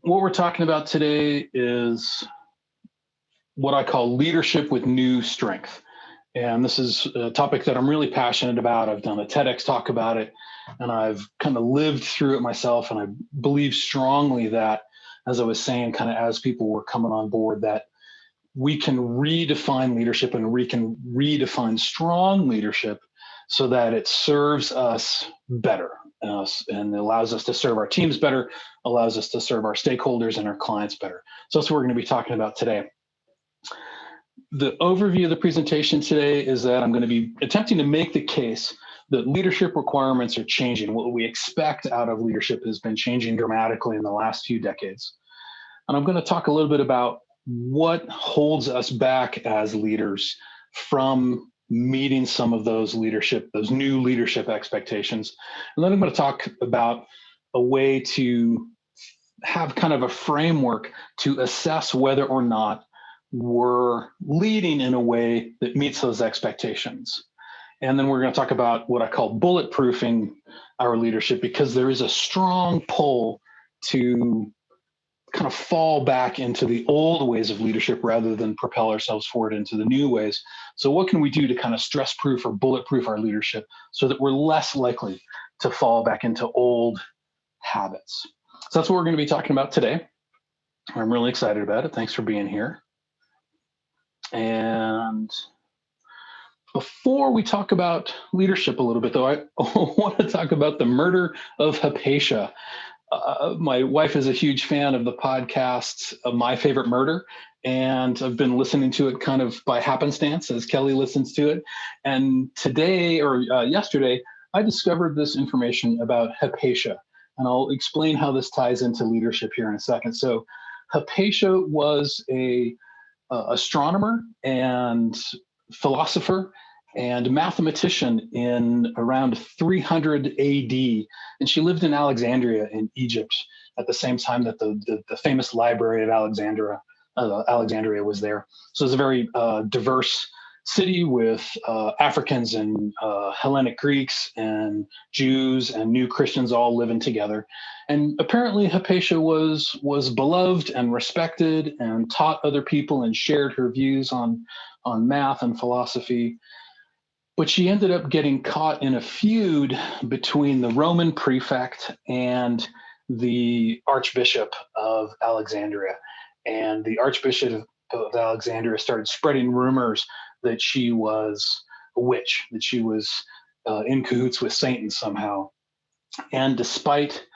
What we're talking about today is what I call leadership with new strength. And this is a topic that I'm really passionate about. I've done a TEDx talk about it, and I've kind of lived through it myself. And I believe strongly that, as I was saying, kind of as people were coming on board, that we can redefine leadership and we can redefine strong leadership so that it serves us better and allows us to serve our teams better, allows us to serve our stakeholders and our clients better. So that's what we're going to be talking about today. The overview of the presentation today is that I'm going to be attempting to make the case that leadership requirements are changing. What we expect out of leadership has been changing dramatically in the last few decades. And I'm going to talk a little bit about what holds us back as leaders from meeting some of those new leadership expectations. And then I'm going to talk about a way to have kind of a framework to assess whether or not we're leading in a way that meets those expectations. And then we're going to talk about what I call bulletproofing our leadership, because there is a strong pull to kind of fall back into the old ways of leadership rather than propel ourselves forward into the new ways. So what can we do to kind of stress proof or bulletproof our leadership so that we're less likely to fall back into old habits? So that's what we're going to be talking about today. I'm really excited about it. Thanks for being here. And before we talk about leadership a little bit, though, I want to talk about the Murder of Hypatia. My wife is a huge fan of the podcast My Favorite Murder, and I've been listening to it kind of by happenstance as Kelly listens to it. And today or yesterday, I discovered this information about Hypatia, and I'll explain how this ties into leadership here in a second. So Hypatia was a astronomer and philosopher and mathematician in around 300 AD. And she lived in Alexandria in Egypt at the same time that the famous library of Alexandria was there. So it's a very diverse city with Africans and Hellenic Greeks and Jews and new Christians all living together. And apparently Hypatia was beloved and respected and taught other people and shared her views on math and philosophy. But she ended up getting caught in a feud between the Roman prefect and the Archbishop of Alexandria. And the Archbishop of Alexandria started spreading rumors that she was a witch, that she was in cahoots with Satan somehow. And despite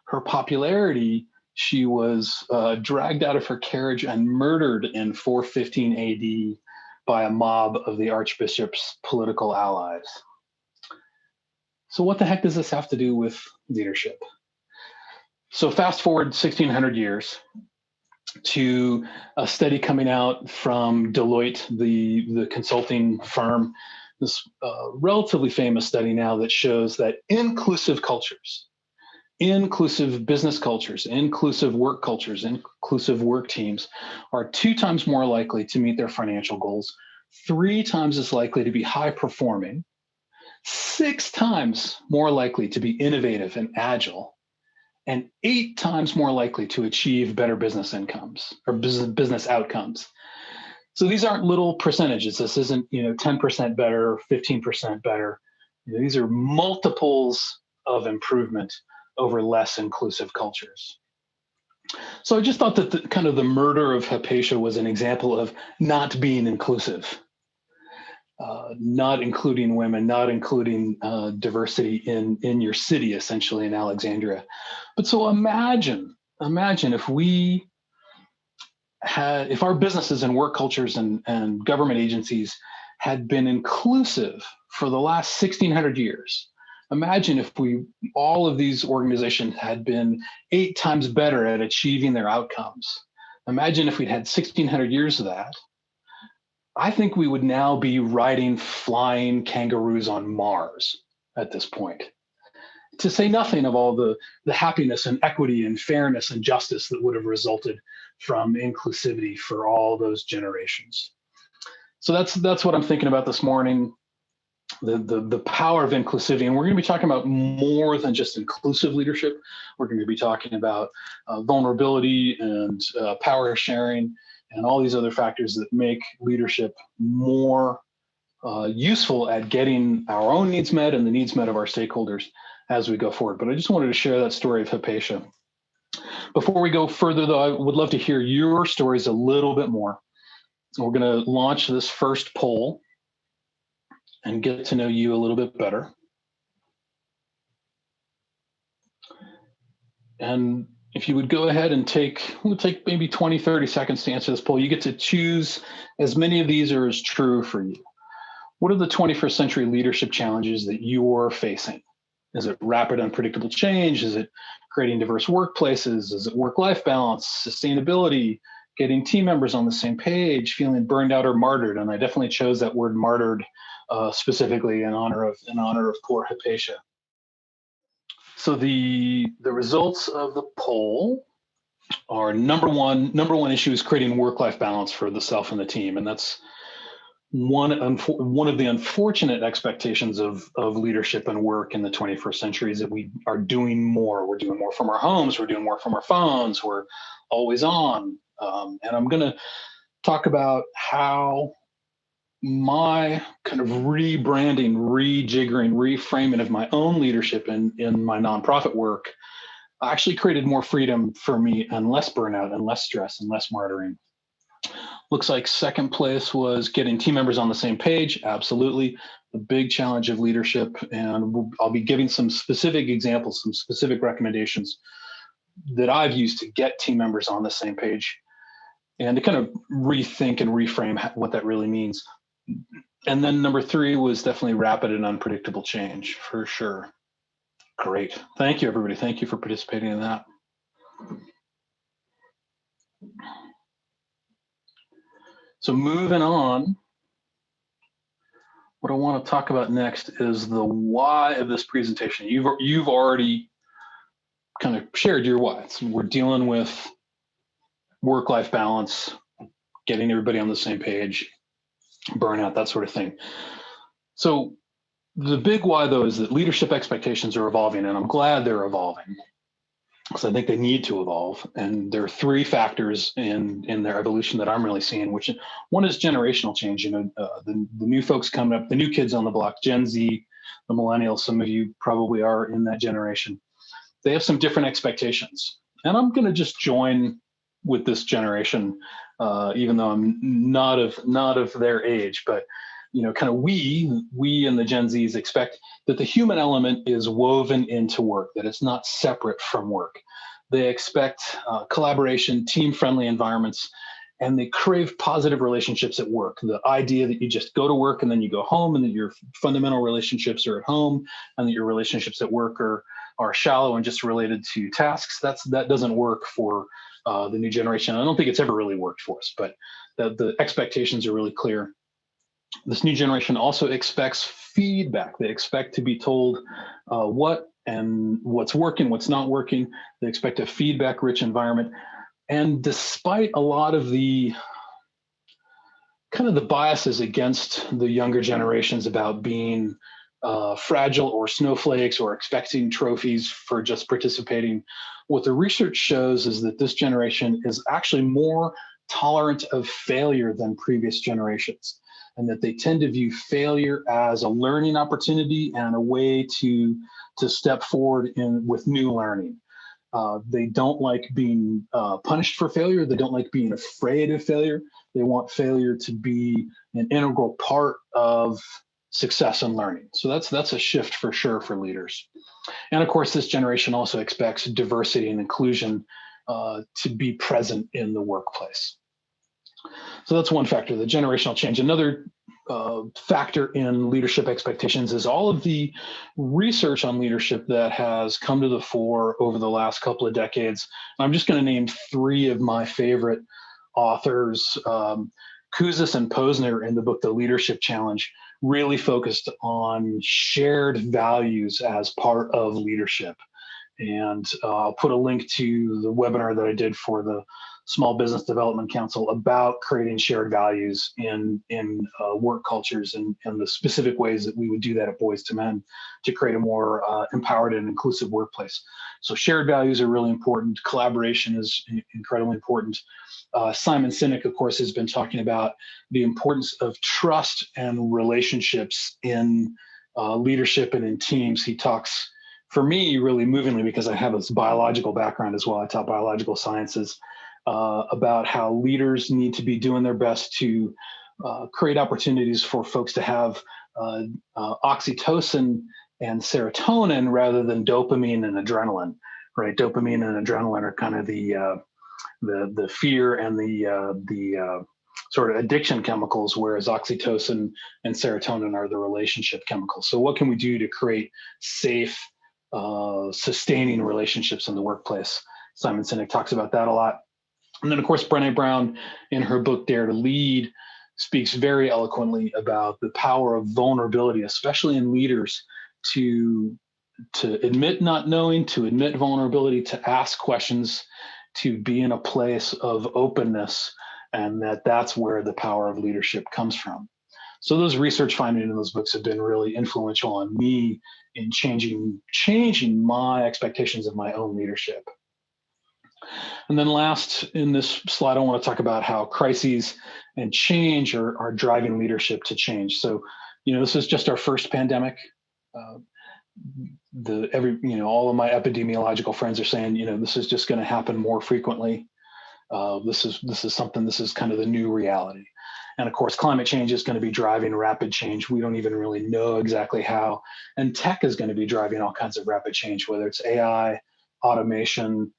her popularity, she was dragged out of her carriage and murdered in 415 AD by a mob of the Archbishop's political allies. So what the heck does this have to do with leadership? So fast forward 1600 years to a study coming out from Deloitte, the consulting firm, this relatively famous study now that shows that inclusive cultures, inclusive business cultures, inclusive work cultures, inclusive work teams are 2 times more likely to meet their financial goals, 3 times as likely to be high performing, 6 times more likely to be innovative and agile, and 8 times more likely to achieve better business incomes or business outcomes. So these aren't little percentages. This isn't 10% better or 15% better. These are multiples of improvement over less inclusive cultures. So I just thought that the murder of Hypatia was an example of not being inclusive, not including women, not including diversity in your city, essentially in Alexandria. But so imagine if our businesses and work cultures and government agencies had been inclusive for the last 1600 years. Imagine if all of these organizations had been 8 times better at achieving their outcomes. Imagine if we'd had 1600 years of that. I think we would now be riding flying kangaroos on Mars at this point. To say nothing of all the happiness and equity and fairness and justice that would have resulted from inclusivity for all those generations. So that's what I'm thinking about this morning. the power of inclusivity. And we're going to be talking about more than just inclusive leadership. We're going to be talking about vulnerability and power sharing and all these other factors that make leadership more useful at getting our own needs met and the needs met of our stakeholders as we go forward. But I just wanted to share that story of Hypatia. Before we go further, though, I would love to hear your stories a little bit more. We're going to launch this first poll and get to know you a little bit better. And if you would go ahead and we'll take maybe 20, 30 seconds to answer this poll. You get to choose as many of these are as true for you. What are the 21st century leadership challenges that you're facing? Is it rapid, unpredictable change? Is it creating diverse workplaces? Is it work-life balance, sustainability, getting team members on the same page, feeling burned out or martyred? And I definitely chose that word martyred specifically in honor of poor Hypatia. So the results of the poll are number one issue is creating work-life balance for the self and the team, and that's one of the unfortunate expectations of leadership and work in the 21st century is that we are doing more. We're doing more from our homes. We're doing more from our phones. We're always on. And I'm going to talk about how my kind of rebranding, rejiggering, reframing of my own leadership in my nonprofit work actually created more freedom for me and less burnout and less stress and less martyring. Looks like second place was getting team members on the same page. Absolutely. The big challenge of leadership. And I'll be giving some specific examples, some specific recommendations that I've used to get team members on the same page and to kind of rethink and reframe what that really means. And then number three was definitely rapid and unpredictable change, for sure. Great. Thank you, everybody. Thank you for participating in that. So moving on, what I want to talk about next is the why of this presentation. You've already kind of shared your why. So we're dealing with work-life balance, getting everybody on the same page, burnout, that sort of thing. So the big why, though, is that leadership expectations are evolving, and I'm glad they're evolving because I think they need to evolve. And there are three factors in their evolution that I'm really seeing, which one is generational change. You know, the new folks coming up, the new kids on the block, Gen Z, the millennials, some of you probably are in that generation. They have some different expectations. And I'm going to just join with this generation, even though I'm not of their age, but you know, kind of we and the Gen Zs expect that the human element is woven into work, that it's not separate from work. They expect collaboration, team-friendly environments, and they crave positive relationships at work. The idea that you just go to work and then you go home, and that your fundamental relationships are at home, and that your relationships at work are shallow and just related to tasks. That doesn't work for the new generation. I don't think it's ever really worked for us, but the expectations are really clear. This new generation also expects feedback. They expect to be told what's working, what's not working. They expect a feedback-rich environment. And despite a lot of the kind of the biases against the younger generations about being fragile or snowflakes or expecting trophies for just participating, what the research shows is that this generation is actually more tolerant of failure than previous generations, and that they tend to view failure as a learning opportunity and a way to step forward with new learning. They don't like being punished for failure. They don't like being afraid of failure. They want failure to be an integral part of success and learning. So that's a shift for sure for leaders. And of course, this generation also expects diversity and inclusion to be present in the workplace. So that's one factor, the generational change. Another factor in leadership expectations is all of the research on leadership that has come to the fore over the last couple of decades. I'm just going to name three of my favorite authors. Kouzes and Posner in the book, The Leadership Challenge, really focused on shared values as part of leadership. And I'll put a link to the webinar that I did for the Small Business Development Council about creating shared values in work cultures and the specific ways that we would do that at Boys to Men to create a more empowered and inclusive workplace. So shared values are really important. Collaboration is incredibly important. Simon Sinek, of course, has been talking about the importance of trust and relationships in leadership and in teams. He talks, for me, really movingly, because I have this biological background as well. I taught biological sciences, about how leaders need to be doing their best to create opportunities for folks to have oxytocin and serotonin rather than dopamine and adrenaline, right? Dopamine and adrenaline are kind of the fear and the sort of addiction chemicals, whereas oxytocin and serotonin are the relationship chemicals. So what can we do to create safe, sustaining relationships in the workplace? Simon Sinek talks about that a lot. And then, of course, Brené Brown, in her book, Dare to Lead, speaks very eloquently about the power of vulnerability, especially in leaders, to admit not knowing, to admit vulnerability, to ask questions, to be in a place of openness, and that's where the power of leadership comes from. So those research findings in those books have been really influential on me in changing my expectations of my own leadership. And then last in this slide, I want to talk about how crises and change are driving leadership to change. So, this is just our first pandemic. All of my epidemiological friends are saying, this is just going to happen more frequently. This is kind of the new reality. And of course, climate change is going to be driving rapid change. We don't even really know exactly how. And tech is going to be driving all kinds of rapid change, whether it's AI, automation,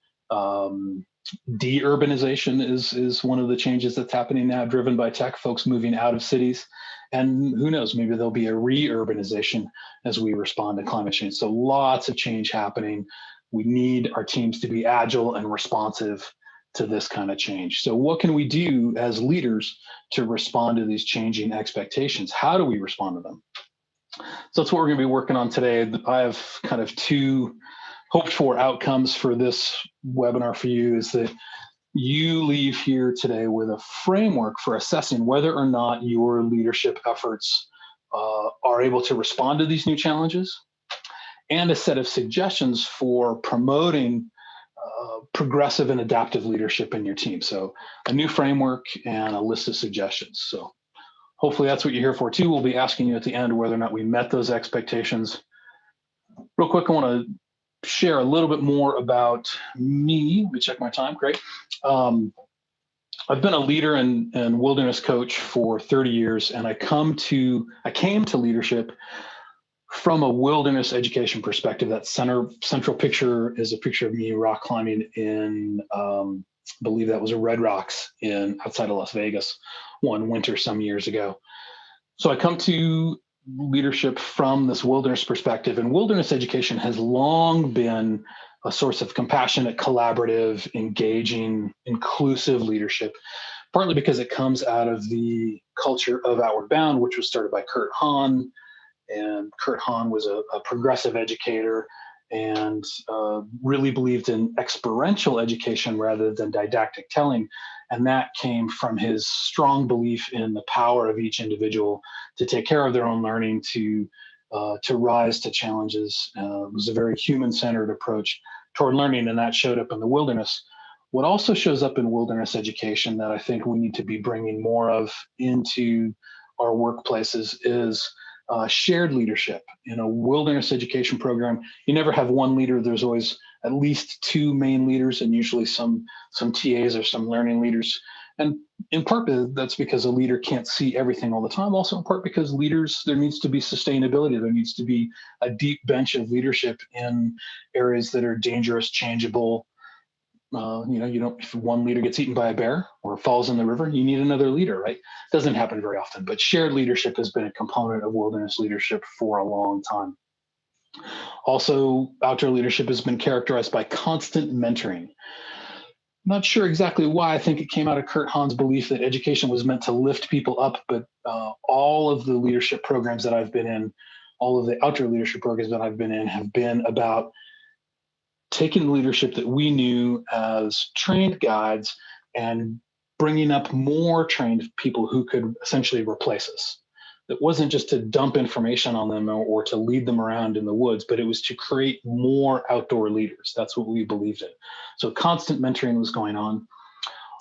de-urbanization is one of the changes that's happening now, driven by tech, folks moving out of cities. And who knows, maybe there'll be a re-urbanization as we respond to climate change. So lots of change happening. We need our teams to be agile and responsive to this kind of change. So what can we do as leaders to respond to these changing expectations? How do we respond to them? So that's what we're going to be working on today. I have kind of two hoped for outcomes for this webinar for you, is that you leave here today with a framework for assessing whether or not your leadership efforts are able to respond to these new challenges, and a set of suggestions for promoting progressive and adaptive leadership in your team. So a new framework and a list of suggestions. So hopefully that's what you're here for too. We'll be asking you at the end whether or not we met those expectations. Real quick, I want to share a little bit more about me. Let me check my time. Great. I've been a leader and wilderness coach for 30 years, and I came to leadership from a wilderness education perspective. That central picture is a picture of me rock climbing in, I believe that was a Red Rocks outside of Las Vegas one winter some years ago. So I come to leadership from this wilderness perspective, and wilderness education has long been a source of compassionate, collaborative, engaging, inclusive leadership, partly because it comes out of the culture of Outward Bound, which was started by Kurt Hahn. And Kurt Hahn was a progressive educator and really believed in experiential education rather than didactic telling. And that came from his strong belief in the power of each individual to take care of their own learning, to rise to challenges. It was a very human-centered approach toward learning, and that showed up in the wilderness. What also shows up in wilderness education that I think we need to be bringing more of into our workplaces is shared leadership. In a wilderness education program, you never have one leader. There's always at least two main leaders, and usually some TAs or some learning leaders. And in part, that's because a leader can't see everything all the time. Also, in part because leaders, there needs to be sustainability. There needs to be a deep bench of leadership in areas that are dangerous, changeable. If one leader gets eaten by a bear or falls in the river, you need another leader, right? Doesn't happen very often, but shared leadership has been a component of wilderness leadership for a long time. Also, outdoor leadership has been characterized by constant mentoring. Not sure exactly why. I think it came out of Kurt Hahn's belief that education was meant to lift people up, but all of the leadership programs that I've been in, all of the outdoor leadership programs that I've been in have been about taking the leadership that we knew as trained guides and bringing up more trained people who could essentially replace us. It wasn't just to dump information on them or to lead them around in the woods, but it was to create more outdoor leaders. That's what we believed in. So constant mentoring was going on.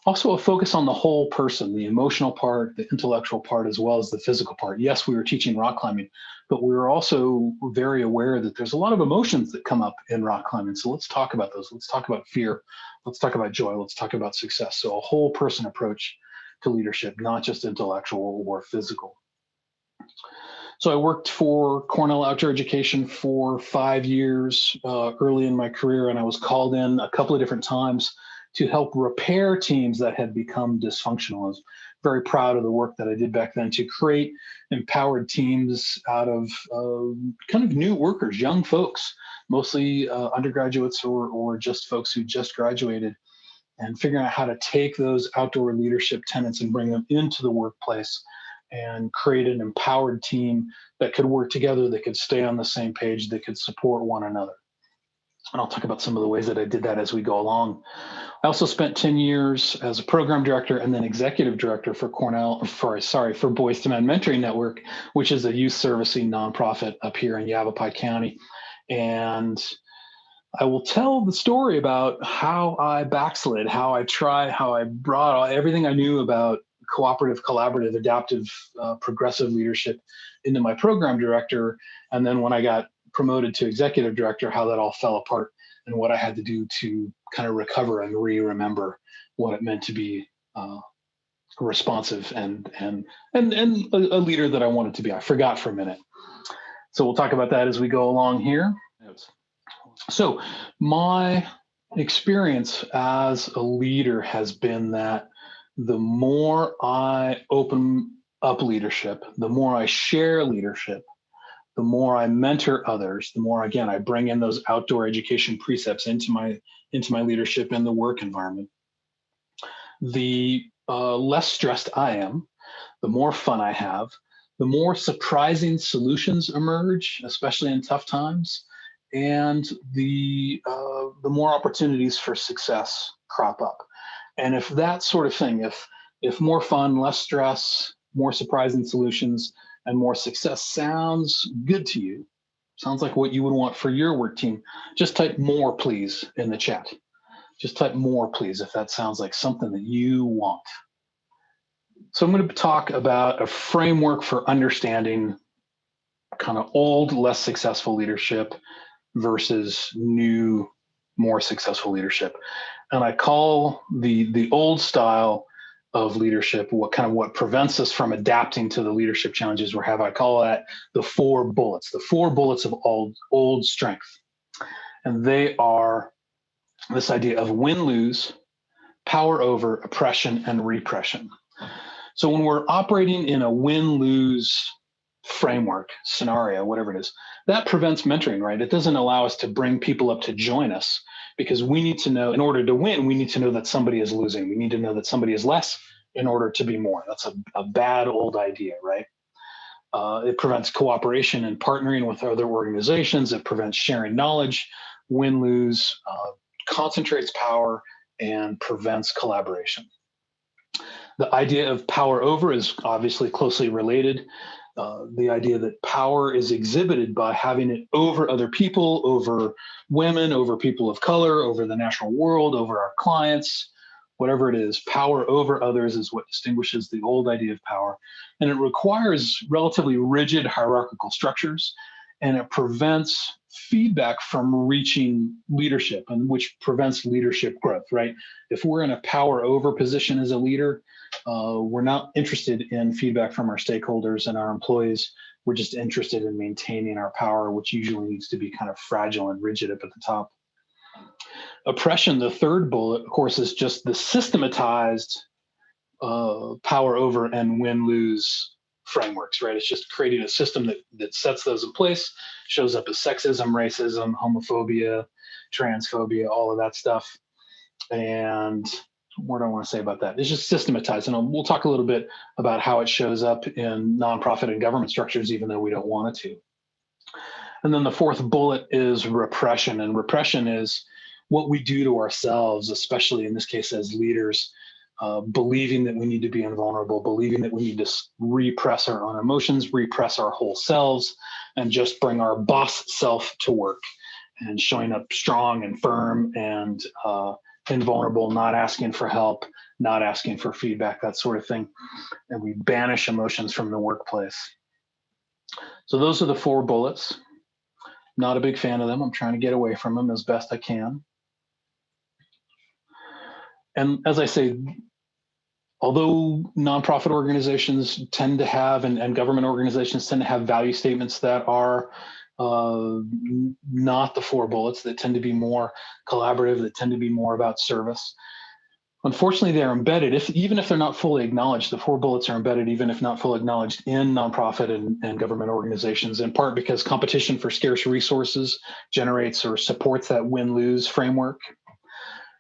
Also, a focus on the whole person, the emotional part, the intellectual part, as well as the physical part. Yes, we were teaching rock climbing, but we were also very aware that there's a lot of emotions that come up in rock climbing. So let's talk about those. Let's talk about fear. Let's talk about joy. Let's talk about success. So a whole person approach to leadership, not just intellectual or physical. So I worked for Cornell Outdoor Education for 5 years early in my career, and I was called in a couple of different times to help repair teams that had become dysfunctional. I was very proud of the work that I did back then to create empowered teams out of kind of new workers, young folks, mostly undergraduates or just folks who just graduated, and figuring out how to take those outdoor leadership tenets and bring them into the workplace and create an empowered team that could work together, that could stay on the same page, that could support one another. And I'll talk about some of the ways that I did that as we go along. I also spent 10 years as a program director and then executive director for for Boys to Men Mentoring Network, which is a youth servicing nonprofit up here in Yavapai County. And I will tell the story about how I backslid, how I brought everything I knew about cooperative, collaborative, adaptive, progressive leadership into my program director. And then when I got promoted to executive director, how that all fell apart and what I had to do to kind of recover and remember what it meant to be responsive and a leader that I wanted to be. I forgot for a minute. So we'll talk about that as we go along here. So my experience as a leader has been that the more I open up leadership, the more I share leadership, the more I mentor others, the more, again, I bring in those outdoor education precepts into my leadership in the work environment. The less stressed I am, the more fun I have, the more surprising solutions emerge, especially in tough times, and the more opportunities for success crop up. And if that sort of thing, if more fun, less stress, more surprising solutions, and more success sounds good to you, sounds like what you would want for your work team, just type more, please, in the chat. Just type more, please, if that sounds like something that you want. So I'm going to talk about a framework for understanding kind of old, less successful leadership versus new, more successful leadership. And I call the old style of leadership what prevents us from adapting to the leadership challenges we have. I call that the 4 bullets of old strength. And they are this idea of win-lose, power over, oppression, and repression. So when we're operating in a win-lose framework, scenario, whatever it is, that prevents mentoring, right? It doesn't allow us to bring people up to join us, because we need to know, in order to win, we need to know that somebody is losing. We need to know that somebody is less in order to be more. That's a bad old idea, right? It prevents cooperation and partnering with other organizations. It prevents sharing knowledge. Win-lose concentrates power and prevents collaboration. The idea of power over is obviously closely related. The idea that power is exhibited by having it over other people, over women, over people of color, over the natural world, over our clients, whatever it is. Power over others is what distinguishes the old idea of power. And it requires relatively rigid hierarchical structures, and it prevents feedback from reaching leadership, and which prevents leadership growth, right? If we're in a power over position as a leader, we're not interested in feedback from our stakeholders and our employees. We're just interested in maintaining our power, which usually needs to be kind of fragile and rigid up at the top. Oppression, the third bullet, of course, is just the systematized power over and win-lose frameworks, right? It's just creating a system that sets those in place, shows up as sexism, racism, homophobia, transphobia, all of that stuff. And what do I want to say about that? It's just systematized. And we'll talk a little bit about how it shows up in nonprofit and government structures, even though we don't want it to. And then the fourth bullet is repression. And repression is what we do to ourselves, especially in this case as leaders, believing that we need to be invulnerable, believing that we need to repress our own emotions, repress our whole selves, and just bring our boss self to work, and showing up strong and firm and invulnerable, not asking for help, not asking for feedback, that sort of thing. And we banish emotions from the workplace. So those are the 4 bullets. Not a big fan of them. I'm trying to get away from them as best I can. And as I say, although nonprofit organizations tend to have, and government organizations tend to have value statements that are not the 4 bullets, that tend to be more collaborative, that tend to be more about service. Unfortunately, they're embedded, even if they're not fully acknowledged. The 4 bullets are embedded, even if not fully acknowledged, in nonprofit and government organizations, in part because competition for scarce resources generates or supports that win-lose framework.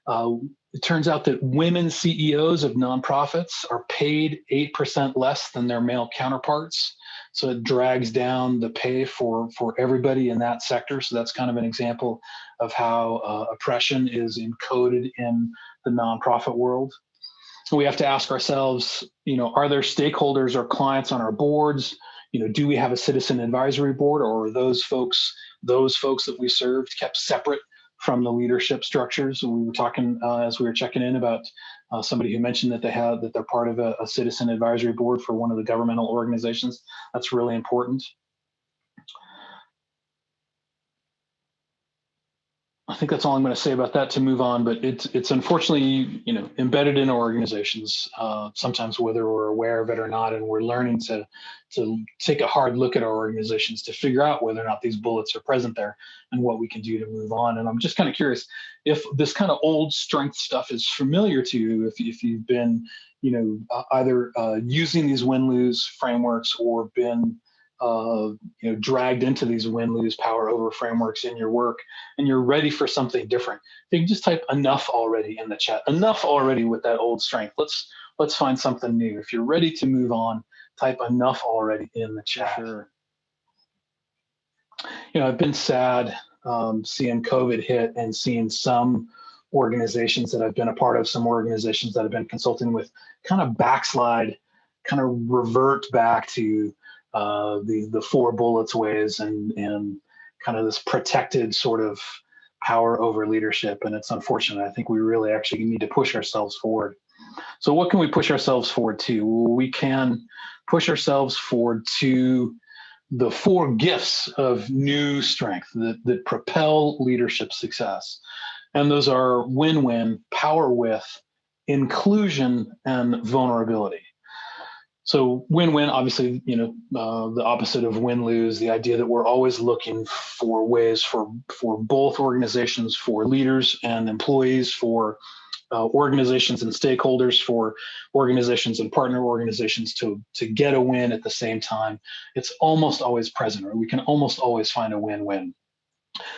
It turns out that women CEOs of nonprofits are paid 8% less than their male counterparts. So it drags down the pay for everybody in that sector. So that's kind of an example of how oppression is encoded in the nonprofit world. So we have to ask ourselves, are there stakeholders or clients on our boards? Do we have a citizen advisory board, or are those folks that we served kept separate from the leadership structures? We were talking as we were checking in about somebody who mentioned that they're part of a citizen advisory board for one of the governmental organizations. That's really important. I think that's all I'm going to say about that to move on, but it's unfortunately, embedded in our organizations, sometimes whether we're aware of it or not, and we're learning to take a hard look at our organizations to figure out whether or not these bullets are present there and what we can do to move on. And I'm just kind of curious if this kind of old strength stuff is familiar to you, if you've been, either using these win-lose frameworks or been dragged into these win-lose power over frameworks in your work, and you're ready for something different. You can just type enough already in the chat. Enough already with that old strength. Let's find something new. If you're ready to move on, type enough already in the chat. Sure. I've been sad seeing COVID hit and seeing some organizations that I've been a part of, some organizations that I've been consulting with, kind of backslide, kind of revert back to the 4 bullets ways and kind of this protected sort of power over leadership. And it's unfortunate. I think we really actually need to push ourselves forward. So what can we push ourselves forward to? Well, we can push ourselves forward to the 4 gifts of new strength that propel leadership success. And those are win-win, power with, inclusion, and vulnerability. So win-win, obviously, the opposite of win-lose, the idea that we're always looking for ways for both organizations, for leaders and employees, for organizations and stakeholders, for organizations and partner organizations to get a win at the same time. It's almost always present, or we can almost always find a win-win.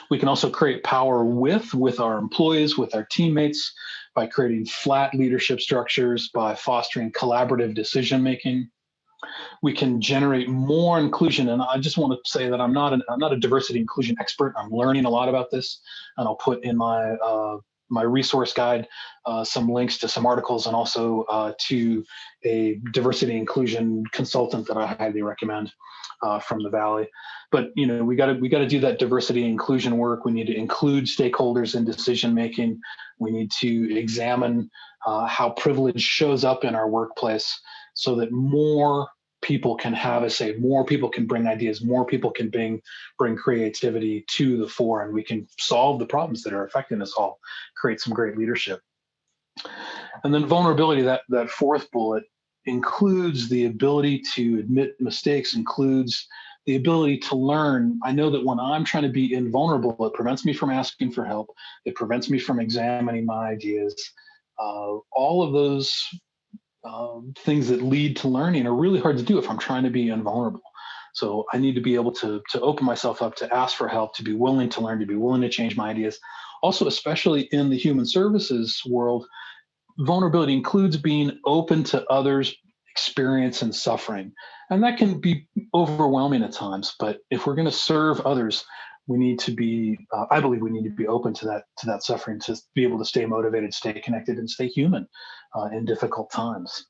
We can also create power with our employees, with our teammates, by creating flat leadership structures, by fostering collaborative decision-making. We can generate more inclusion. And I just want to say that I'm not a diversity inclusion expert. I'm learning a lot about this, and I'll put in my resource guide some links to some articles, and also to a diversity inclusion consultant that I highly recommend from the Valley. But we got to do that diversity inclusion work. We need to include stakeholders in decision making. We need to examine how privilege shows up in our workplace, so that more people can have a say, more people can bring ideas, more people can bring creativity to the fore, and we can solve the problems that are affecting us all, create some great leadership. And then vulnerability, that 4th bullet, includes the ability to admit mistakes, includes the ability to learn. I know that when I'm trying to be invulnerable, it prevents me from asking for help. It prevents me from examining my ideas. All of those things that lead to learning are really hard to do if I'm trying to be invulnerable. So I need to be able to open myself up, to ask for help, to be willing to learn, to be willing to change my ideas. Also, especially in the human services world, vulnerability includes being open to others' experience and suffering. And that can be overwhelming at times, but if we're going to serve others, we need to be, I believe we need to be open to that suffering, to be able to stay motivated, stay connected, and stay human in difficult times.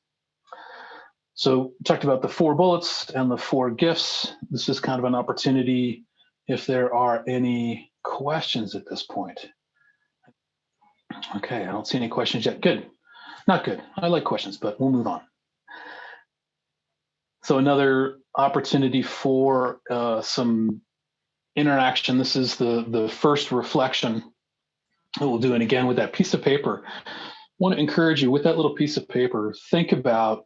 So we talked about the 4 bullets and the 4 gifts. This is kind of an opportunity if there are any questions at this point. Okay, I don't see any questions yet. Good. Not good. I like questions, but we'll move on. So another opportunity for some interaction. This is the first reflection that we'll do. And again, with that piece of paper, I want to encourage you with that little piece of paper, think about,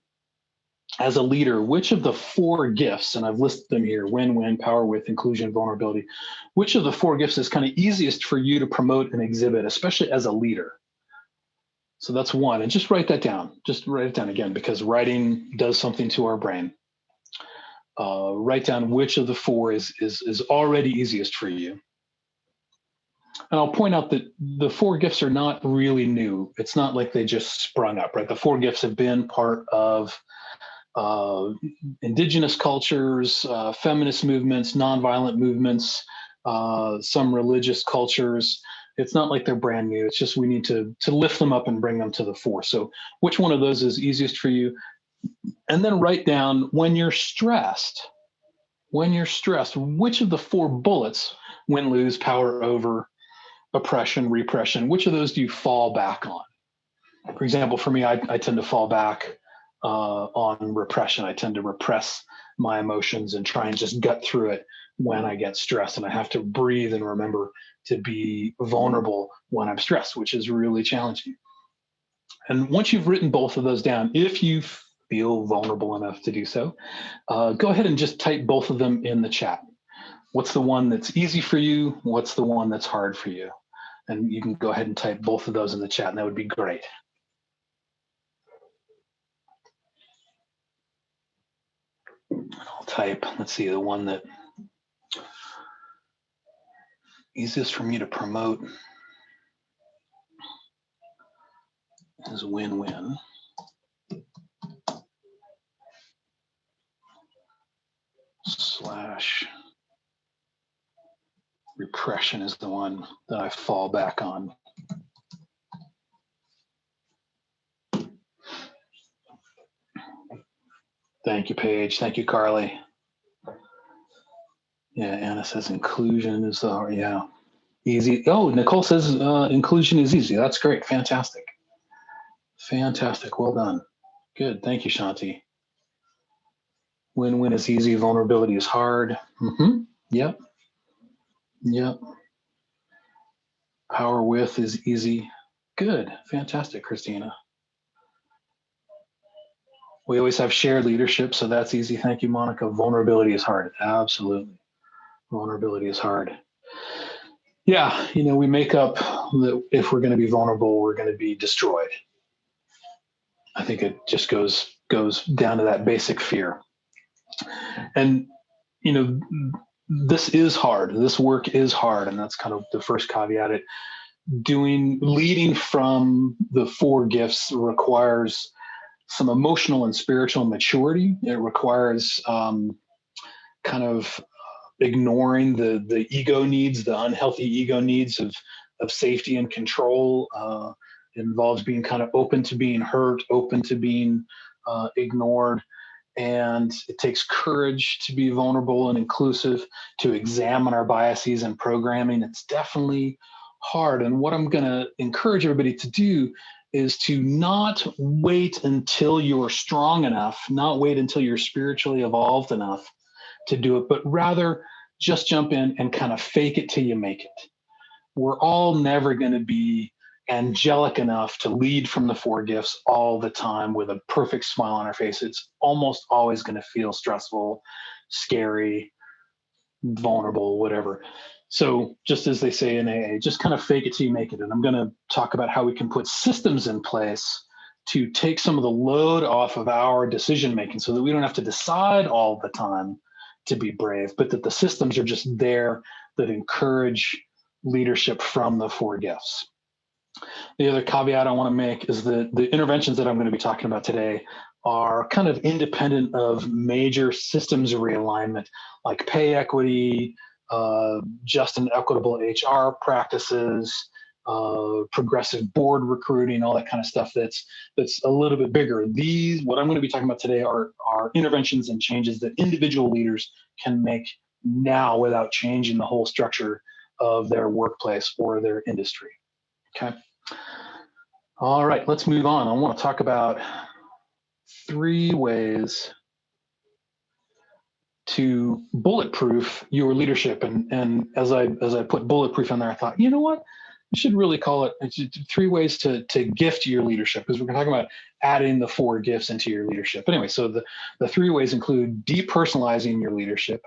as a leader, which of the 4 gifts, and I've listed them here: win-win, power with, inclusion, vulnerability, which of the 4 gifts is kind of easiest for you to promote and exhibit, especially as a leader? So that's one. And just write that down. Just write it down again, because writing does something to our brain. Write down which of the 4 is already easiest for you. And I'll point out that the 4 gifts are not really new. It's not like they just sprung up, right? The 4 gifts have been part of indigenous cultures, feminist movements, nonviolent movements, some religious cultures. It's not like they're brand new. It's just we need to lift them up and bring them to the fore. So which one of those is easiest for you? And then write down, when you're stressed, which of the 4 bullets: win, lose, power over, oppression, repression, which of those do you fall back on? For example, for me, I tend to fall back on repression. I tend to repress my emotions and try and just gut through it when I get stressed. And I have to breathe and remember to be vulnerable when I'm stressed, which is really challenging. And once you've written both of those down, if you feel vulnerable enough to do so, go ahead and just type both of them in the chat. What's the one that's easy for you? What's the one that's hard for you? And you can go ahead and type both of those in the chat, and that would be great. I'll type, let's see, the one that easiest for me to promote is win-win. / repression is the one that I fall back on. Thank you, Paige. Thank you, Carly. Yeah, Anna says inclusion is easy. Oh, Nicole says inclusion is easy. That's great. Fantastic. Fantastic. Well done. Good. Thank you, Shanti. Win-win is easy. Vulnerability is hard. Yep. Power with is easy. Good. Fantastic, Christina. We always have shared leadership, so that's easy. Thank you, Monica. Vulnerability is hard. Absolutely. Vulnerability is hard. Yeah, we make up that if we're going to be vulnerable, we're going to be destroyed. I think it just goes down to that basic fear. And, this is hard. This work is hard. And that's kind of the first caveat. Leading from the 4 gifts requires some emotional and spiritual maturity. It requires kind of ignoring the ego needs, the unhealthy ego needs of safety and control. It involves being kind of open to being hurt, open to being ignored. And it takes courage to be vulnerable and inclusive, to examine our biases and programming. It's definitely hard. And what I'm going to encourage everybody to do is to not wait until you're strong enough, not wait until you're spiritually evolved enough to do it, but rather just jump in and kind of fake it till you make it. We're all never going to be angelic enough to lead from the 4 gifts all the time with a perfect smile on our face. It's almost always going to feel stressful, scary, vulnerable, whatever. So just as they say in AA, just kind of fake it till you make it. And I'm going to talk about how we can put systems in place to take some of the load off of our decision making so that we don't have to decide all the time to be brave, but that the systems are just there that encourage leadership from the 4 gifts. The other caveat I want to make is that the interventions that I'm going to be talking about today are kind of independent of major systems realignment, like pay equity, just and equitable HR practices, progressive board recruiting, all that kind of stuff that's a little bit bigger. These, what I'm going to be talking about today, are interventions and changes that individual leaders can make now without changing the whole structure of their workplace or their industry. Okay. All right, let's move on. I want to talk about 3 ways to bulletproof your leadership. And as I put bulletproof in there, I thought, you know what? We should really call it 3 ways to gift your leadership, because we're going to talk about adding the 4 gifts into your leadership. Anyway, so the 3 ways include depersonalizing your leadership,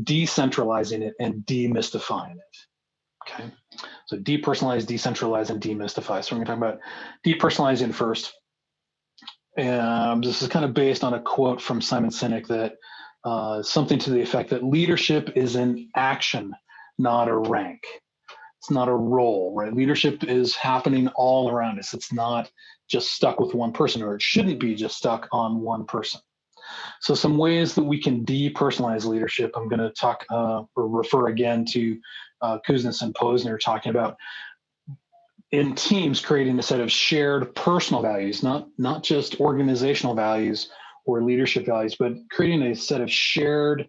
decentralizing it, and demystifying it. Okay. So depersonalize, decentralize, and demystify. So we're going to talk about depersonalizing first. And this is kind of based on a quote from Simon Sinek that something to the effect that leadership is an action, not a rank. It's not a role, right? Leadership is happening all around us. It's not just stuck with one person, or it shouldn't be just stuck on one person. So some ways that we can depersonalize leadership, I'm going to talk or refer again to Kuznets and Posner talking about in teams creating a set of shared personal values, not just organizational values or leadership values, but creating a set of shared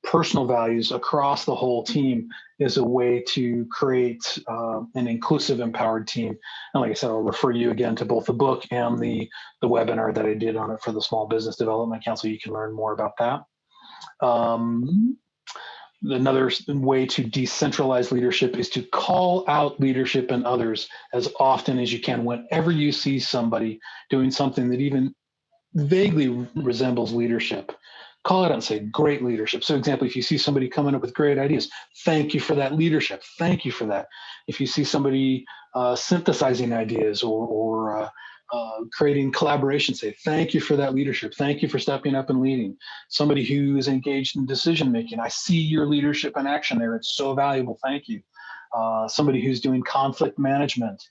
personal values across the whole team is a way to create an inclusive, empowered team. And like I said, I'll refer you again to both the book and the webinar that I did on it for the Small Business Development Council. You can learn more about that. Another way to decentralize leadership is to call out leadership in others as often as you can. Whenever you see somebody doing something that even vaguely resembles leadership, call it out and say, great leadership. So example, if you see somebody coming up with great ideas, thank you for that leadership. Thank you for that. If you see somebody synthesizing ideas or creating collaboration, say, thank you for that leadership. Thank you for stepping up and leading. Somebody who's engaged in decision-making, I see your leadership in action there. It's so valuable. Thank you. Somebody who's doing conflict management,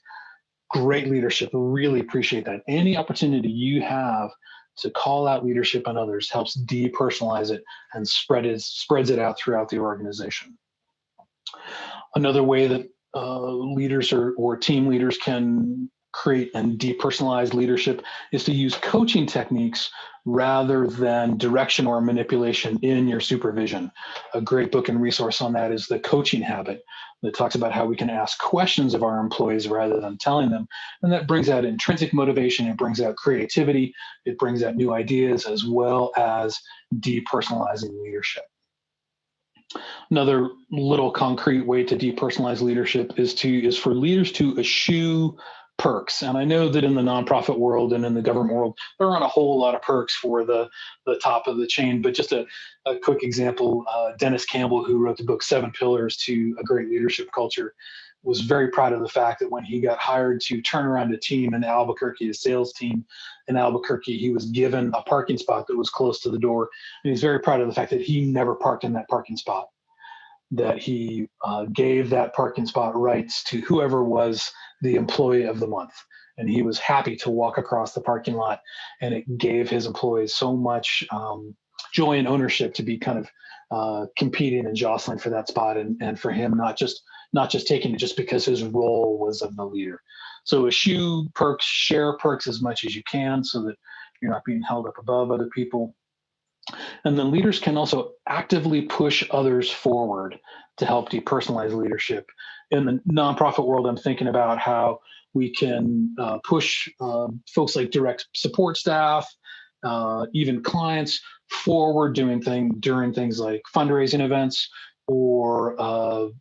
great leadership. Really appreciate that. Any opportunity you have to call out leadership in others helps depersonalize it and spreads it out throughout the organization. Another way that leaders or team leaders can create and depersonalize leadership is to use coaching techniques rather than direction or manipulation in your supervision. A great book and resource on that is The Coaching Habit, that talks about how we can ask questions of our employees rather than telling them. And that brings out intrinsic motivation, it brings out creativity, it brings out new ideas, as well as depersonalizing leadership. Another little concrete way to depersonalize leadership is for leaders to eschew perks. And I know that in the nonprofit world and in the government world, there aren't a whole lot of perks for the top of the chain. But just a quick example, Dennis Campbell, who wrote the book 7 Pillars to a Great Leadership Culture, was very proud of the fact that when he got hired to turn around a team in Albuquerque, a sales team in Albuquerque, he was given a parking spot that was close to the door. And he's very proud of the fact that he never parked in that parking spot, that he gave that parking spot rights to whoever was the employee of the month. And he was happy to walk across the parking lot, and it gave his employees so much joy and ownership to be kind of competing and jostling for that spot, and for him not just taking it just because his role was of the leader. So eschew perks, share perks as much as you can so that you're not being held up above other people. And then leaders can also actively push others forward to help depersonalize leadership. In the nonprofit world, I'm thinking about how we can push folks like direct support staff, even clients forward during things like fundraising events, or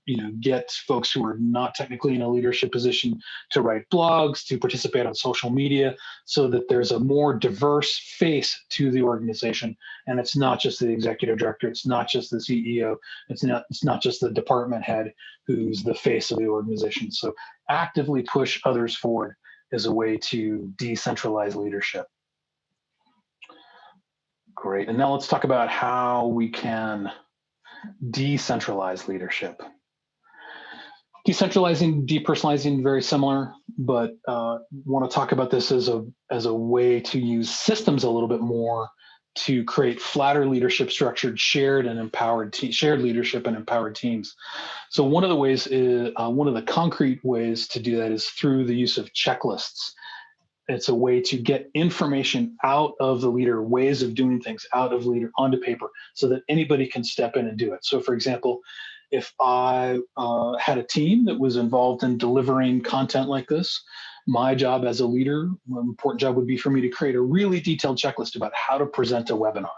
get folks who are not technically in a leadership position to write blogs, to participate on social media, so that there's a more diverse face to the organization. And it's not just the executive director, it's not just the CEO, it's not just the department head who's the face of the organization. So actively push others forward is a way to decentralize leadership. Great. And now let's talk about how we can decentralize leadership. Decentralizing, depersonalizing, very similar, but want to talk about this as a way to use systems a little bit more to create flatter leadership, structured, shared and empowered shared leadership and empowered teams. So one of the ways is one of the concrete ways to do that is through the use of checklists. It's a way to get information out of the leader, ways of doing things out of leader onto paper, so that anybody can step in and do it. So, for example, if I had a team that was involved in delivering content like this, my job as a leader, an important job would be for me to create a really detailed checklist about how to present a webinar.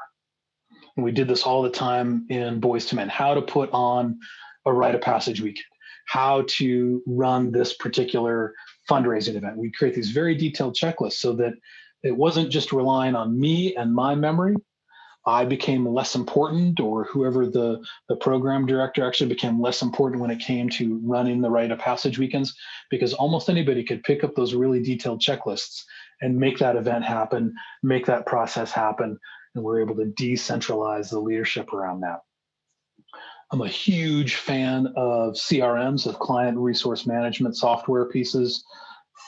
And we did this all the time in Boys to Men, how to put on a rite of passage weekend, how to run this particular fundraising event. We create these very detailed checklists so that it wasn't just relying on me and my memory. I became less important, or whoever the program director actually became less important when it came to running the rite of passage weekends, because almost anybody could pick up those really detailed checklists and make that event happen, make that process happen, and we're able to decentralize the leadership around that. I'm a huge fan of CRMs, of client resource management software pieces,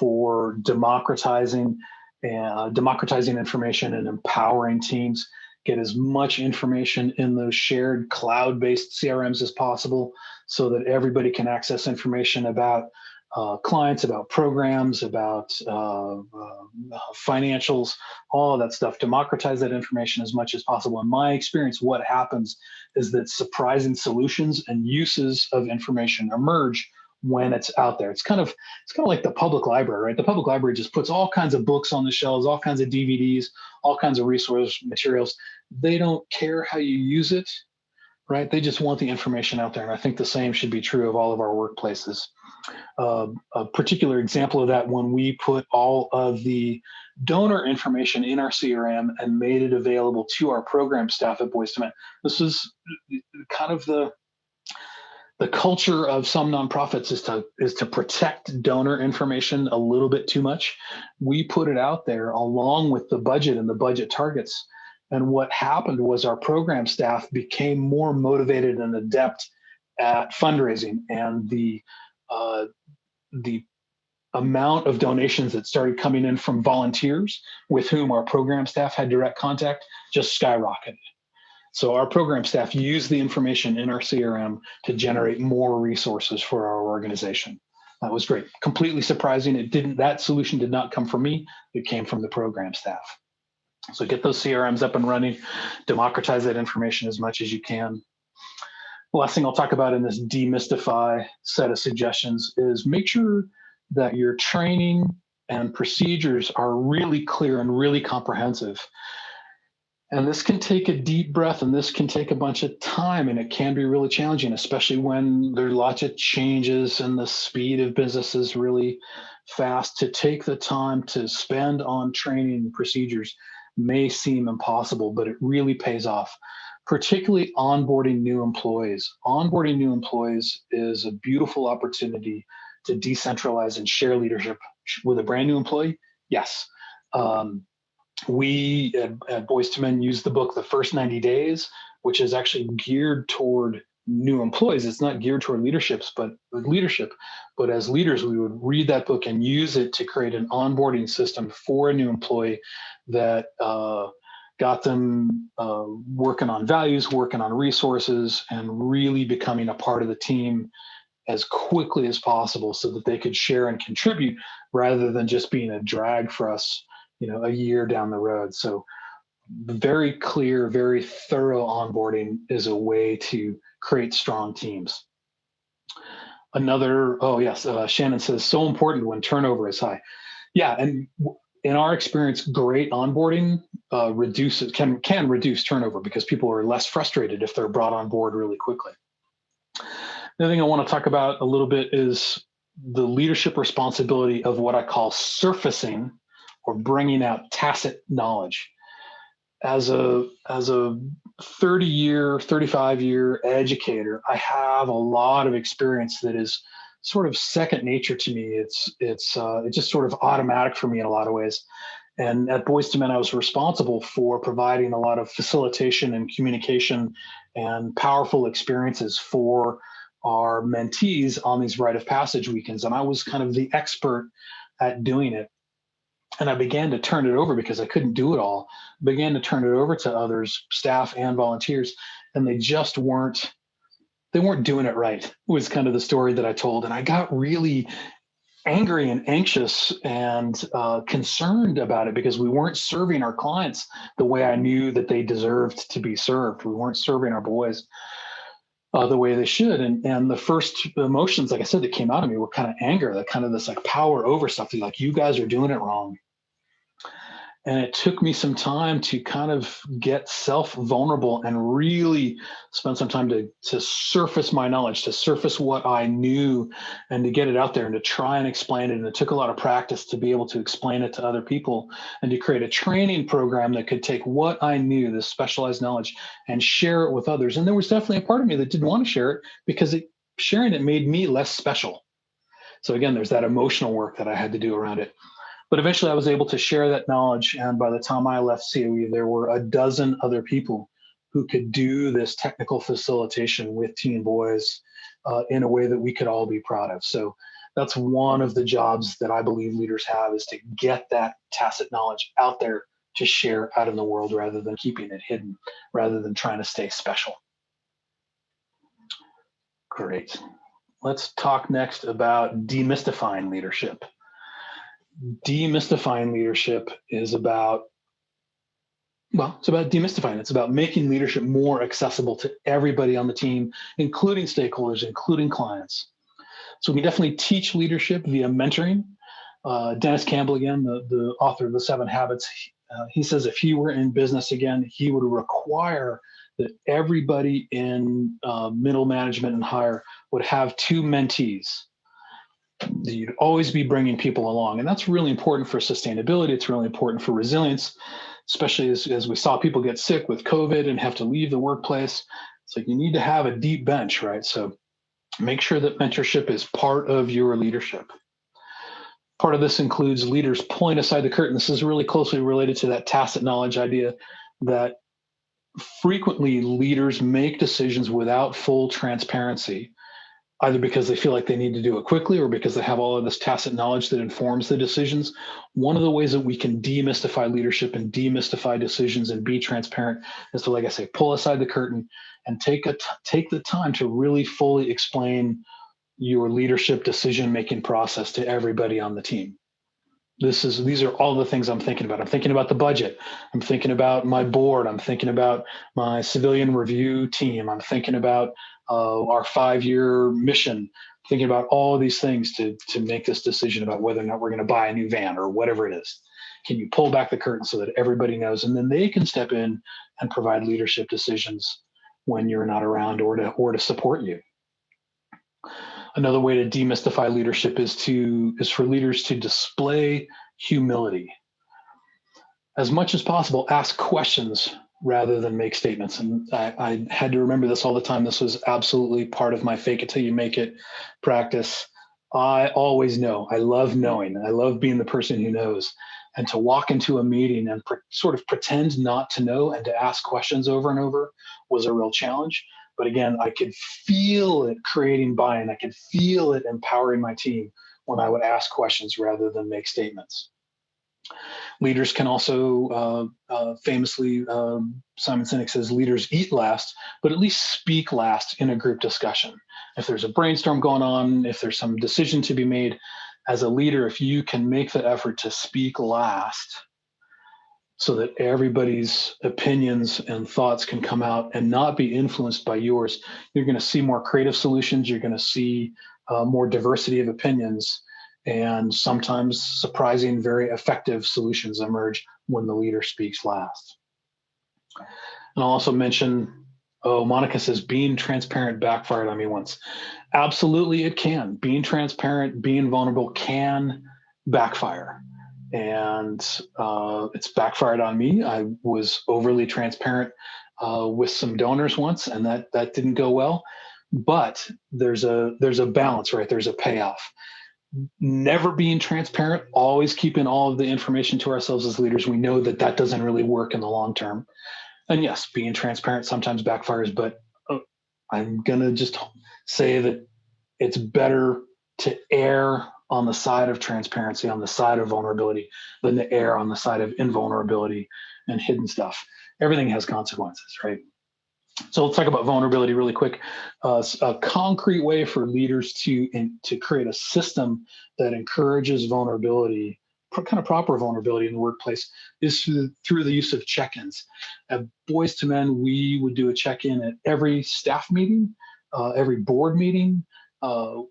for democratizing information and empowering teams. Get as much information in those shared cloud-based CRMs as possible, so that everybody can access information about clients, about programs, about financials, all of that stuff. Democratize that information as much as possible. In my experience, what happens is that surprising solutions and uses of information emerge when it's out there. It's kind of like the public library, right? The public library just puts all kinds of books on the shelves, all kinds of DVDs, all kinds of resource materials. They don't care how you use it, right? They just want the information out there. And I think the same should be true of all of our workplaces. A particular example of that, when we put all of the donor information in our CRM and made it available to our program staff at Boys to Men. This is kind of the culture of some nonprofits is to protect donor information a little bit too much. We put it out there along with the budget and the budget targets. And what happened was our program staff became more motivated and adept at fundraising, and the amount of donations that started coming in from volunteers with whom our program staff had direct contact just skyrocketed. So our program staff used the information in our CRM to generate more resources for our organization. That was great. Completely surprising. That solution did not come from me. It came from the program staff. So get those CRMs up and running, democratize that information as much as you can. The last thing I'll talk about in this demystify set of suggestions is make sure that your training and procedures are really clear and really comprehensive. And this can take a deep breath, and this can take a bunch of time, and it can be really challenging, especially when there are lots of changes and the speed of business is really fast. To take the time to spend on training procedures may seem impossible, but it really pays off, particularly onboarding new employees. Onboarding new employees is a beautiful opportunity to decentralize and share leadership. With a brand new employee, yes. We at Boys to Men use the book The First 90 Days, which is actually geared toward new employees. It's not geared toward leadership, but as leaders, we would read that book and use it to create an onboarding system for a new employee that got them working on values, working on resources, and really becoming a part of the team as quickly as possible, so that they could share and contribute rather than just being a drag for us, a year down the road. So very clear, very thorough onboarding is a way to create strong teams. Shannon says, so important when turnover is high. Yeah, and in our experience, great onboarding can reduce turnover, because people are less frustrated if they're brought on board really quickly. The other thing I want to talk about a little bit is the leadership responsibility of what I call surfacing or bringing out tacit knowledge. As a 30-year, 35-year educator, I have a lot of experience that is sort of second nature to me. It's just sort of automatic for me in a lot of ways. And at Boys to Men, I was responsible for providing a lot of facilitation and communication and powerful experiences for our mentees on these rite of passage weekends. And I was kind of the expert at doing it. And I began to turn it over because I couldn't do it all. Began to turn it over to others, staff and volunteers, and they weren't doing it right. Was kind of the story that I told. And I got really angry and anxious and concerned about it because we weren't serving our clients the way I knew that they deserved to be served. We weren't serving our boys the way they should. And the first emotions, like I said, that came out of me were kind of anger, that kind of this like power over stuff. Like, you guys are doing it wrong. And it took me some time to kind of get self-vulnerable and really spend some time to surface my knowledge, to surface what I knew, and to get it out there and to try and explain it. And it took a lot of practice to be able to explain it to other people and to create a training program that could take what I knew, this specialized knowledge, and share it with others. And there was definitely a part of me that didn't want to share it because sharing it made me less special. So again, there's that emotional work that I had to do around it. But eventually I was able to share that knowledge. And by the time I left COE, there were a dozen other people who could do this technical facilitation with teen boys in a way that we could all be proud of. So that's one of the jobs that I believe leaders have, is to get that tacit knowledge out there to share out in the world rather than keeping it hidden, rather than trying to stay special. Great. Let's talk next about demystifying leadership. Demystifying leadership is about, it's about demystifying. It's about making leadership more accessible to everybody on the team, including stakeholders, including clients. So we definitely teach leadership via mentoring. Dennis Campbell, again, the author of The 7 Habits, he says if he were in business again, he would require that everybody in middle management and higher would have 2 mentees. You'd always be bringing people along. And that's really important for sustainability. It's really important for resilience, especially as we saw people get sick with COVID and have to leave the workplace. It's like you need to have a deep bench, right? So make sure that mentorship is part of your leadership. Part of this includes leaders pulling aside the curtain. This is really closely related to that tacit knowledge idea, that frequently leaders make decisions without full transparency, either because they feel like they need to do it quickly or because they have all of this tacit knowledge that informs the decisions. One of the ways that we can demystify leadership and demystify decisions and be transparent is to, like I say, pull aside the curtain and take the time to really fully explain your leadership decision-making process to everybody on the team. These are all the things I'm thinking about. I'm thinking about the budget. I'm thinking about my board. I'm thinking about my civilian review team. I'm thinking about our 5-year mission. Thinking about all of these things to make this decision about whether or not we're going to buy a new van or whatever it is. Can you pull back the curtain so that everybody knows, and then they can step in and provide leadership decisions when you're not around, or to support you. Another way to demystify leadership is for leaders to display humility. As much as possible, ask questions rather than make statements. And I had to remember this all the time. This was absolutely part of my fake it till you make it practice. I always know. I love knowing. I love being the person who knows. And to walk into a meeting and sort of pretend not to know and to ask questions over and over was a real challenge. But again, I could feel it creating buy-in. I could feel it empowering my team when I would ask questions rather than make statements. Leaders can also, famously, Simon Sinek says, leaders eat last, but at least speak last in a group discussion. If there's a brainstorm going on, if there's some decision to be made, as a leader, if you can make the effort to speak last so that everybody's opinions and thoughts can come out and not be influenced by yours, you're going to see more creative solutions. You're going to see more diversity of opinions, and sometimes surprising, very effective solutions emerge when the leader speaks last. And I'll also mention, Monica says, being transparent backfired on me once. Absolutely, it can. Being transparent, being vulnerable can backfire. And it's backfired on me. I was overly transparent with some donors once, and that didn't go well. But there's a balance, right? There's a payoff. Never being transparent, always keeping all of the information to ourselves as leaders. We know that doesn't really work in the long term. And yes, being transparent sometimes backfires, but I'm going to just say that it's better to err on the side of transparency, on the side of vulnerability, than to err on the side of invulnerability and hidden stuff. Everything has consequences, right? So let's talk about vulnerability really quick. A concrete way for leaders to create a system that encourages vulnerability, kind of proper vulnerability in the workplace, is through the use of check-ins. At Boys to Men, we would do a check-in at every staff meeting, every board meeting.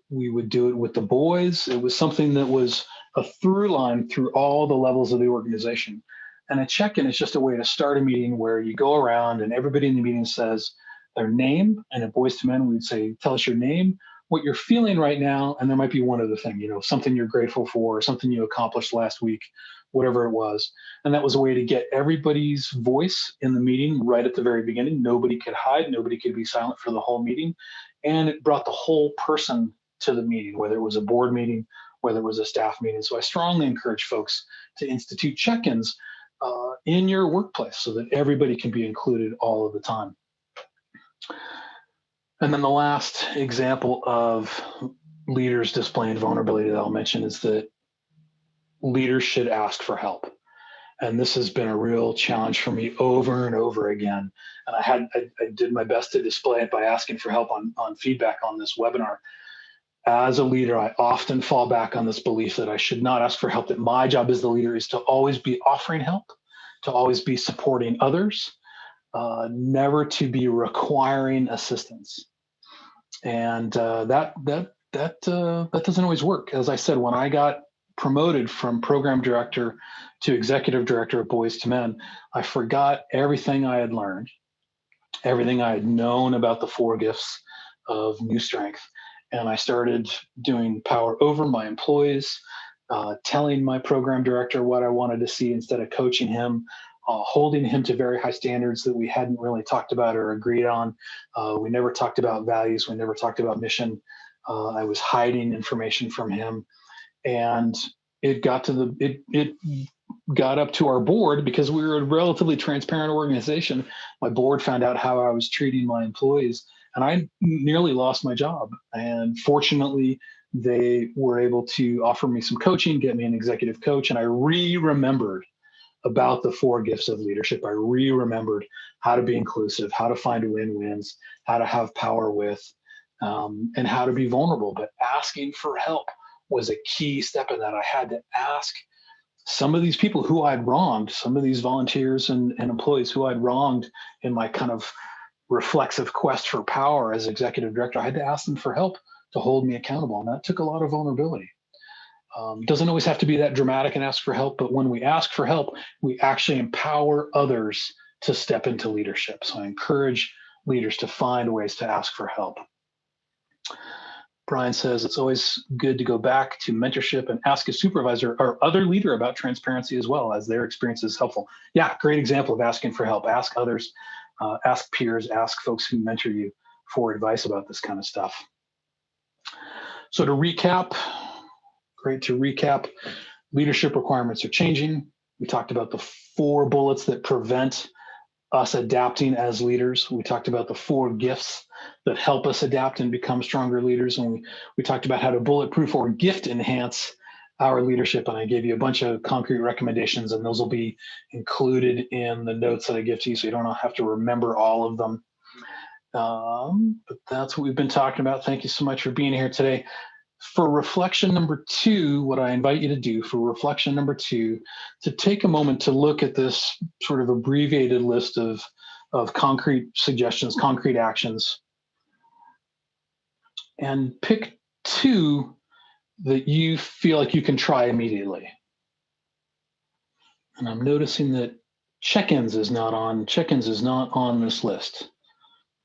We would do it with the boys. It was something that was a through line through all the levels of the organization. And a check-in is just a way to start a meeting where you go around and everybody in the meeting says their name. And at Boys to Men, we'd say, tell us your name, what you're feeling right now. And there might be one other thing, something you're grateful for, something you accomplished last week, whatever it was. And that was a way to get everybody's voice in the meeting right at the very beginning. Nobody could hide. Nobody could be silent for the whole meeting. And it brought the whole person to the meeting, whether it was a board meeting, whether it was a staff meeting. So I strongly encourage folks to institute check-ins in your workplace so that everybody can be included all of the time. And then the last example of leaders displaying vulnerability that I'll mention is that leaders should ask for help. And this has been a real challenge for me over and over again. And I did my best to display it by asking for help on feedback on this webinar. As a leader, I often fall back on this belief that I should not ask for help, that my job as the leader is to always be offering help, to always be supporting others, never to be requiring assistance. And that doesn't always work. As I said, when I got promoted from program director to executive director of Boys to Men, I forgot everything I had learned, everything I had known about the 4 gifts of new strength. And I started doing power over my employees, telling my program director what I wanted to see instead of coaching him, holding him to very high standards that we hadn't really talked about or agreed on. We never talked about values. We never talked about mission. I was hiding information from him. And it got to it got up to our board because we were a relatively transparent organization. My board found out how I was treating my employees, and I nearly lost my job. And fortunately, they were able to offer me some coaching, get me an executive coach, and I remembered about the 4 gifts of leadership. I remembered how to be inclusive, how to find win-wins, how to have power with, and how to be vulnerable. But asking for help was a key step in that. I had to ask some of these people who I'd wronged, some of these volunteers and employees who I'd wronged in my kind of reflexive quest for power as executive director. I had to ask them for help to hold me accountable. And that took a lot of vulnerability. Doesn't always have to be that dramatic and ask for help, but when we ask for help, we actually empower others to step into leadership. So I encourage leaders to find ways to ask for help. Brian says it's always good to go back to mentorship and ask a supervisor or other leader about transparency as well, as their experience is helpful. Yeah, great example of asking for help. Ask others, ask peers, ask folks who mentor you for advice about this kind of stuff. So to recap, great to recap, leadership requirements are changing. We talked about the 4 bullets that prevent us adapting as leaders. We talked about the 4 gifts that help us adapt and become stronger leaders. And we talked about how to bulletproof or gift enhance our leadership. And I gave you a bunch of concrete recommendations, and those will be included in the notes that I give to you, so you don't have to remember all of them. But that's what we've been talking about. Thank you so much for being here today. For reflection number 2, what I invite you to do for reflection number 2, to take a moment to look at this sort of abbreviated list of concrete suggestions, concrete actions, and pick 2 that you feel like you can try immediately. And I'm noticing that check-ins is not on this list.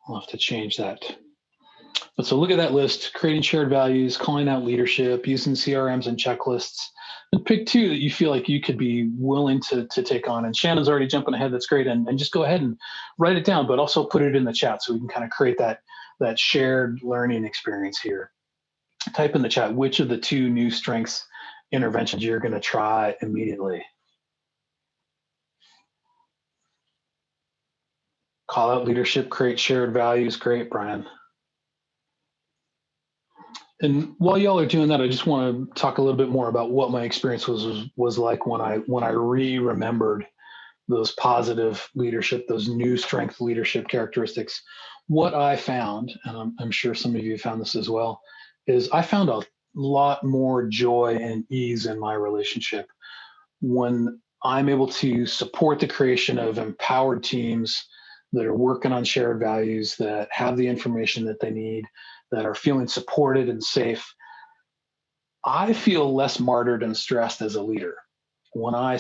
I'll have to change that. But so look at that list: creating shared values, calling out leadership, using CRMs and checklists, and pick 2 that you feel like you could be willing to take on. And Shannon's already jumping ahead. That's great. And just go ahead and write it down, but also put it in the chat so we can kind of create that shared learning experience here. Type in the chat which of the 2 new strengths interventions you're going to try immediately. Call out leadership, create shared values. Great, Brian. And while y'all are doing that, I just want to talk a little bit more about what my experience was like when I remembered those positive leadership, those new strength leadership characteristics. What I found, and I'm sure some of you found this as well, is I found a lot more joy and ease in my relationship when I'm able to support the creation of empowered teams that are working on shared values, that have the information that they need, that are feeling supported and safe. I feel less martyred and stressed as a leader when I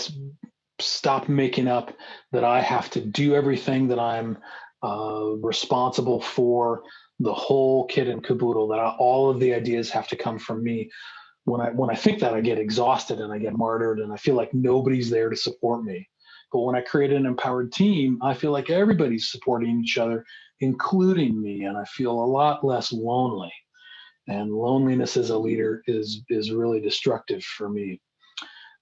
stop making up that I have to do everything, that I'm responsible for the whole kit and caboodle, that all of the ideas have to come from me. When I think that, I get exhausted and I get martyred and I feel like nobody's there to support me. But when I create an empowered team, I feel like everybody's supporting each other, including me, and I feel a lot less lonely. And loneliness as a leader is really destructive for me.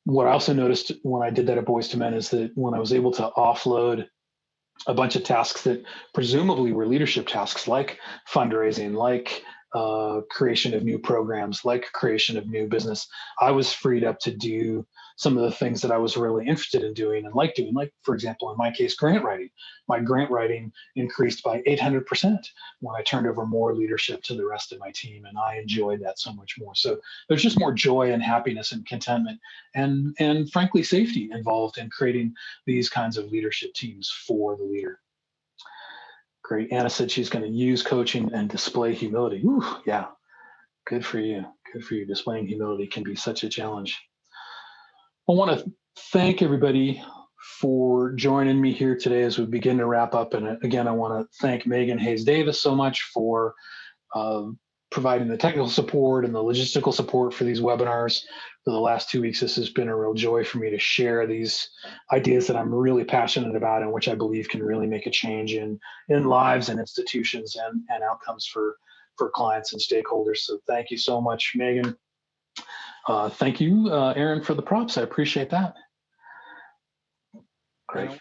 What I also noticed when I did that at Boys to Men is that when I was able to offload a bunch of tasks that presumably were leadership tasks, like fundraising, like creation of new programs, like creation of new business, I was freed up to do some of the things that I was really interested in doing and like doing. Like, for example, in my case, grant writing. My grant writing increased by 800% when I turned over more leadership to the rest of my team, and I enjoyed that so much more. So there's just more joy and happiness and contentment, and frankly, safety involved in creating these kinds of leadership teams for the leader. Great. Anna said she's going to use coaching and display humility. Ooh, yeah, good for you. Good for you. Displaying humility can be such a challenge. I want to thank everybody for joining me here today as we begin to wrap up. And again, I want to thank Megan Hayes Davis so much for uh, providing the technical support and the logistical support for these webinars for the last 2 weeks. This has been a real joy for me to share these ideas that I'm really passionate about and which I believe can really make a change in lives and institutions and outcomes for clients and stakeholders. So thank you so much, Megan. Thank you, Aaron, for the props. I appreciate that. Great.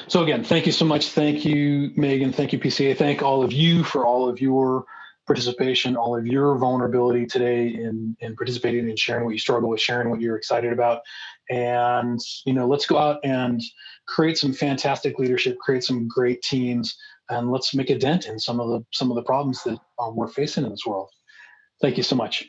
So again, thank you so much. Thank you, Megan. Thank you, PCA. Thank all of you for all of your participation, all of your vulnerability today in participating and sharing what you struggle with, sharing what you're excited about. And, let's go out and create some fantastic leadership, create some great teams, and let's make a dent in some of the problems that we're facing in this world. Thank you so much.